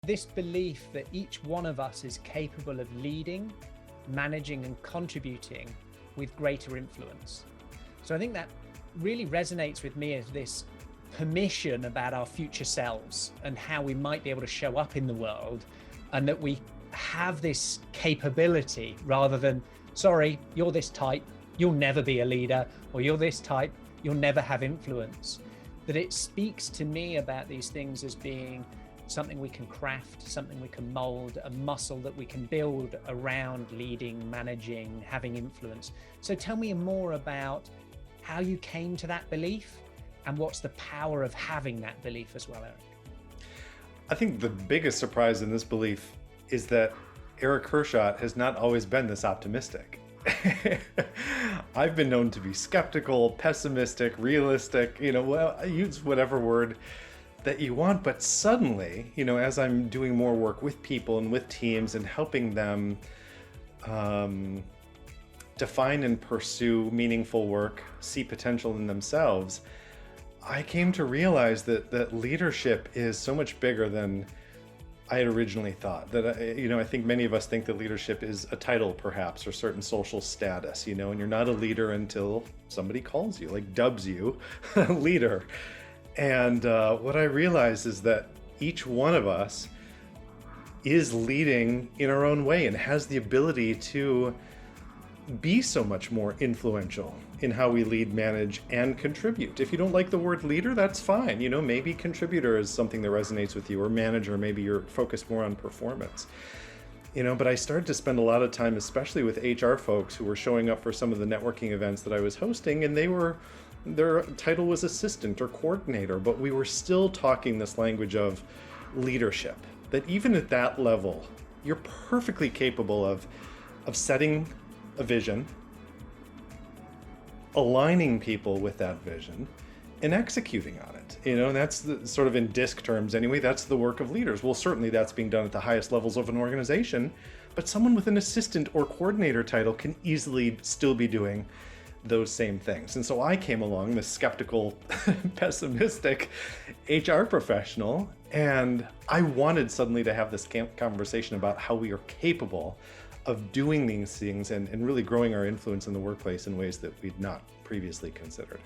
This belief that each one of us is capable of leading, managing, and contributing with greater influence. So I think that really resonates with me as this permission about our future selves and how we might be able to show up in the world, and that we have this capability rather than, sorry, you're this type, you'll never be a leader, or you're this type, you'll never have influence. That it speaks to me about these things as being something we can craft, something we can mold, a muscle that we can build around leading, managing, having influence. So tell me more about how you came to that belief and what's the power of having that belief as well, Eric. I think the biggest surprise in this belief is that Eric Hershot has not always been this optimistic. I've been known to be skeptical, pessimistic, realistic, well, use whatever word that you want, but suddenly, as I'm doing more work with people and with teams and helping them define and pursue meaningful work, see potential in themselves, I came to realize that leadership is so much bigger than I had originally thought. That I think many of us think that leadership is a title, perhaps, or certain social status, and you're not a leader until somebody calls you, like dubs you a leader. And what I realized is that each one of us is leading in our own way and has the ability to be so much more influential in how we lead, manage, and contribute. If you don't like the word leader, that's fine. Maybe contributor is something that resonates with you, or manager, maybe you're focused more on performance. But I started to spend a lot of time, especially with HR folks who were showing up for some of the networking events that I was hosting, and their title was assistant or coordinator, but we were still talking this language of leadership, that even at that level, you're perfectly capable of setting a vision, aligning people with that vision, and executing on it. And that's sort of in DISC terms anyway, that's the work of leaders. Well, certainly that's being done at the highest levels of an organization, but someone with an assistant or coordinator title can easily still be doing those same things. And so I came along, this skeptical, pessimistic HR professional, and I wanted suddenly to have this conversation about how we are capable of doing these things and really growing our influence in the workplace in ways that we'd not previously considered.